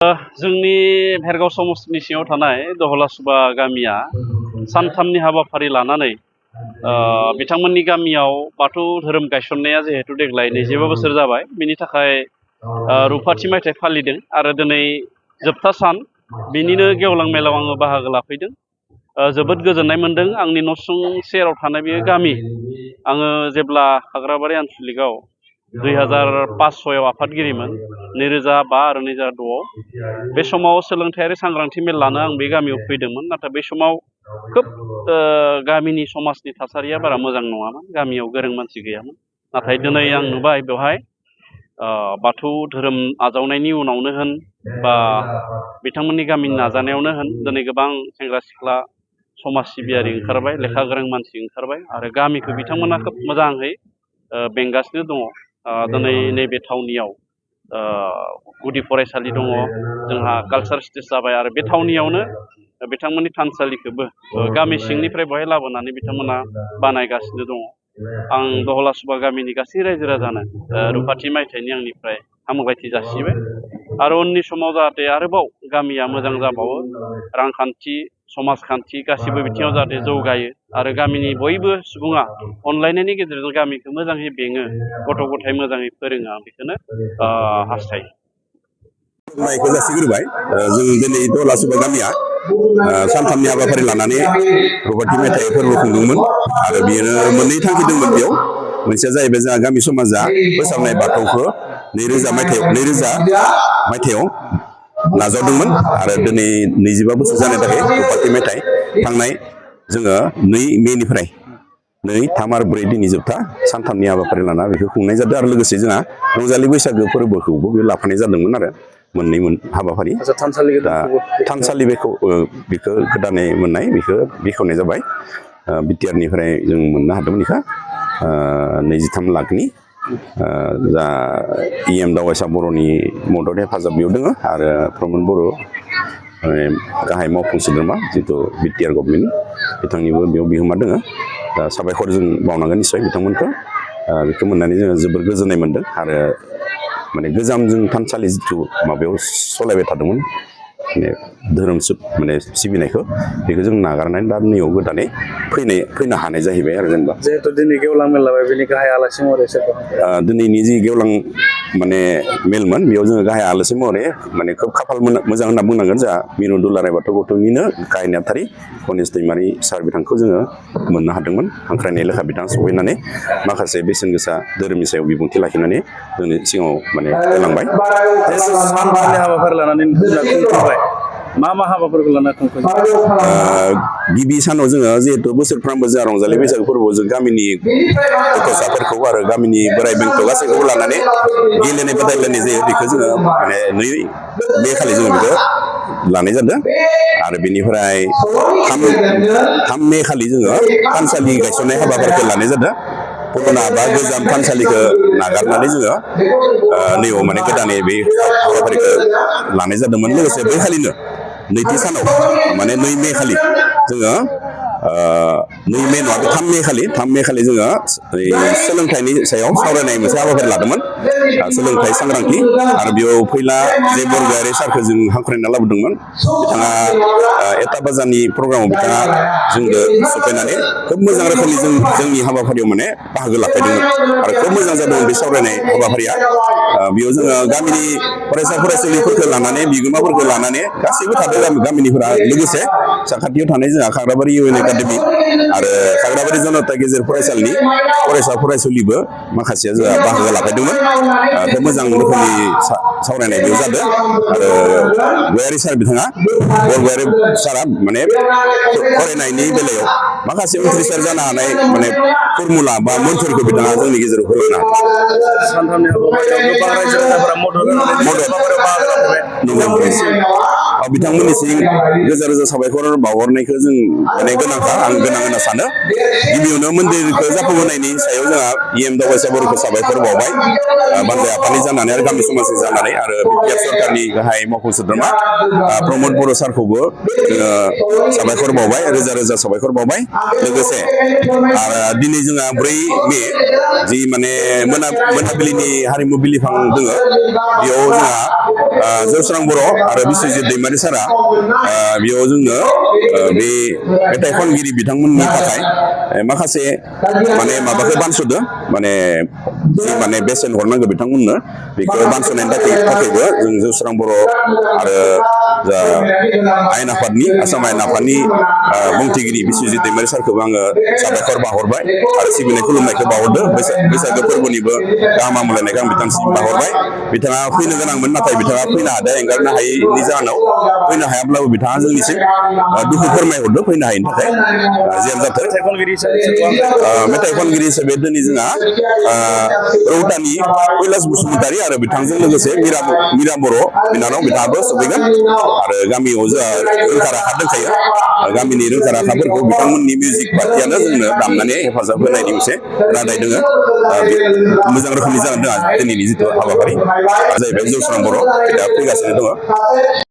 जोंनि भेरगाव समस्तिनि सिङाव थानाय दहलासुबा गामिया सानथामनि हाबाफारि लानानै बिथांमोननि गामियाव बाथौ धोरोम गायसननाया जिहेतु देग्लाय 25 बोसोर जाबाय बेनि थाखाय रुफाथि मायथाइ फालिदों आरो दिनै जोबथा सान बिनिनो गेवलां मेलाव आङो बाहागो लाफैदों। जोबोद गोजोननाय मोनदों। आंनि न'सुं सेराव थानाय बे गामि आङो जेब्ला खाग्राबारि आनसलिकआव 2005 आफादगिरिमोन 2005 आरो 2006 बे समाव सोलोंथायारि सांग्रांथि मेल लानो आं बे गामियाव फैदोंमोन। नाथाय बे समाव खोब गामिनि समाजनि थासारिया बारा मोजां नङामोन। गामियाव गोरों मानसि गैयामोन। नाथाय दिनै आं नुबाय बेवहाय बाथौ धोरोम आजावनायनि उनावनो होन बा बिथांमोननि गामिनि नाजानायावनो होन दिनै गोबां सेंग्रा सिख्ला समाज सिबियारि ओंखारबाय, लेखा गोरों मानसि ओंखारबाय आरो गामिखौ बिथांमोना खोब मोजाङै बेंगासिनो दङ। दिनै नैबे थावनियाव गुदि फरायसालि दङ, जोंहा कालचार स्टेज जाबाय आरो बे थावनियावनो बिथांमोननि थानसालिखौबो गामि सिंनिफ्राय बहाय लाबोनानै बिथांमोना बानायगासिनो दङ। आं दहलासुबा गामिनि गासै रायजो राजानो रुफाथि मायथाइनि आंनिफ्राय हामलायथि जासिबाय आरो उननि समाव जाहाथे आरोबाव गामिया मोजां जाबावो, रांखान्थि समाजखान्थि गासिबो बिथिङाव जाहाथे जौगायो आरो गामिनि बयबो सुबुङा अनलायनायनि गेजेरजों गामिखौ मोजाङै बेङो, गथ' गथाय मोजाङै फोरोङो, आं बेखौनो हास्थायो। खुलुमनायखौ जासिग्रोबाय। जों दिनै दहलासुबा गामिया सानथामनि हाबाफारि लानानै रुफाथि मेथाइ फोरबो खुंदोंमोन आरो बेयो मोननै थांखि दंमोन। बेयाव मोनसेया जाहैबाय जोंहा गामि समाजा फोसाबनाय बाथौखौ 2000 मायथाइयाव नाजावदोंमोन आरो दिनै 25 बोसोर जानो थाखाय रुफाथि मेथाइ थांनाय जोङो 2 मेनिफ्राय 2, 3 आरो 4 दिननि जोबथा सानथामनि हाबाफारि लाना बेखौ खुंनाय जादों आरो लोगोसे जोंहा रंजालि बैसागो फोरबोखौबो बेयाव लाफानाय जादोंमोन आरो मोननै हाबाफारि। थानसालि बेखौ गोदानै मोननाय बेखौ बेखेवनाय जाबाय। बिटिआरनिफ्राय जों मोननो हादोंमोन बेखौ 23 लाखनि जा EM दावबायसा बर'नि मदद हेफाजाब बेयाव दङ आरो प्रमद बर' गाहाय मावफुं सोद्रोमा जिथु बिटिआर गभर्नमेन्टनि बिथांनिबो बेयाव बिहोमा दङ। दा साबायखर जों बावनांगोन निस्सय बिथांमोनखौ। बेखौ मोननानै जोङो जोबोर गोजोननाय मोनदों आरो माने गोजाम जों थानसालि जिथु माबायाव सालायबाय थादोंमोन धोरोम सिबिनायखौ बेखौ जों नागारनानै दा नैयाव गोदानै फैनो हानाय जाहैबाय आरो जेनेबा जिहेतु दिनै गेवलां मेल लाबाय बेनि गाहाय आलासि महरै दिनैनि जि गेवलां मेलमोन बेयाव जोङो गाहाय आलासि महरै खोब खाफाल मोजां होनना बुंनांगोन। जोंहा मिरु दुलाराय बाथौ गौथुमनिनो गाहाय नेहाथारि गनेश दैमारि सार बिथांखौ जोङो मोननो हादोंमोन। हांख्रायनाय लेखा बिथाङा सफैनानै माखासे बेसेन गोसा धोरोमनि सायाव बिबुंथि लाखिनानै जोंनि सिगाङाव होलांबाय। सानथामनि हाबाफारि लानानै खुंफुंबाय। मा हाबाफोरखौ लाना खुंफुंबाय? गिबि सानाव जोङो जिहेतु बोसोरफ्रोमबो जोंहा रंजालि बैसागो फोरबोआव जों गामिनि गथ'साफोरखौ आरो गामिनि बोराइ बेन्थ' गासैखौबो लानानै गेलेनाय बादायलायनाय जायो। बेखौ जोङो 2 मे खालि जोङो बेखौ लानाय जादों आरो बेनिफ्राय 3 मे खालि जोङो थानसालि गायसननाय हाबाफारिखौ लानाय जादों। पुराना बा गोजाम थानसालिखौ नागारनानै जोङो नैयाव गोदानै बे हाबाफारिखौ लानाय जादोंमोन। लोगोसे बै खालिनो नैथि सानाव 2 मे खालि जोङो 2 मे नङा 3 मे खालि जोङो सोलोंथाइनि सायाव सावरायनाय मोनसे हाबाफारि लादोंमोन। सोलोंथाइ सांग्रांथि आरो बेयाव फैला जे बरगयारि सारखौ जों हांख्रायना लाबोदोंमोन। बिथाङा 1 बाजानि प्रग्रामाव बिथाङा जोंनो सफैनानै खोब मोजां रोखोमनि जोंनि हाबाफारियाव बाहागो लाफैदोंमोन आरो खोब मोजां जादोंमोन बे सावरायनाय हाबाफारिया। बेयाव जोङो गामिनि फरायसा फरायसुलिफोरखौ लानानै बिगोमाफोरखौ लानानै गासैबो थादों गामिनिफोरा। लोगोसे साखाथियाव थानाय जोंहा खाग्राबारि UN एकाडेमि आरो खाग्राबारि जनता गेजेर फरायसालिनि फरायसा फरायसुलिबो माखासेया जोंहा बाहागो लाफैदोंमोन। खोब मोजां रोखोमनि सावरायनाय बेयाव जादों आरो गयारि सार बिथाङा बरगयारि सारा फरायनायनि बेलायाव माखासे उथ्रिसार जानो हानाय फर्मुला बा मोन्थोरखौ बिथाङा जोंनि गेजेराव होलांनो हादों। सानथामनि हाबाफारियाव गोबां रायजो राजाफोरा बिथांमोननिसिम रोजा रोजा साबायखर बावहरनायखौ जों गोनांथार आं गोनां होनना सानो। गिबियावनो मन्दिरखौ जाफुंहोनायनि सायाव जोंहा EM दावबायसा बर'खौ साबायखर बावबाय बानजाय आफादनि जानानै आरो गामि समाजनि जानानै आरो बिटिआर सरकारनि गाहाय मावफुं सोद्रोमा प्रमद बर' सारखौबो जोङो साबायखर बावबाय, रोजा रोजा साबायखर बावबाय। लोगोसे आरो दिनै जोंहा 4 मे जि मोनाबिलिनि हारिमु बिलिफां दङ बेयाव जोंहा जौस्रां बर' आरो बिस्वजित दैमारि सारा बेयाव जोंनो बे मेथाइ खनगिरि बिथांमोननि थाखाय माखासे माने माबाखौ बानस'दो माने जि माने बेसेन हरनांगौ बिथांमोननो बेखौ बानस'नायनि थाखायबो जों जौस्रां बर' आरो जा आयेन आफादनि आसाम आयेन आफादनि बुंथिगिरि बिस्वजित दैमारि सारखौबो आङो साबायखर बाहरबाय आरो सिबिनाय खुलुमनायखौ बाहरदो बैसागो फोरबोनिबो गाहाम हामलायनायखौ आं बिथांसिम बाहरबाय बिथाङा फैनो गोनांमोन नाथाय बिथाङा फैनो हादों एंगारनो हायैनि जाहोनाव फैनो हायाब्लाबो बिथाङा जोंनिसिम दुखु फोरमायहरदो फैनो हायैनि थाखाय जियानो जाथों मेथाइ खनगिरि हिसाबै दिनै जोंहा रौतानि कैलाश बसुमतारी आरो बिथांजों लोगोसे मिरा बर' बिनानाव बिथाङाबो सफैगोन आरो गामियाव जोंहा रोंखा राखा दंखायो गामिनि रोंखा राखाफोरखौ बिथांमोननि मिउजिक पार्टियानो जोंनो दामनानै हेफाजाब होनायनि मोनसे रादाय दोङो मोजां रोखोमनि जानानै दङ दिनैनि जिथु हाबाफारि जाहैबाय जौस्रां बर' दा फैगासिनो दङ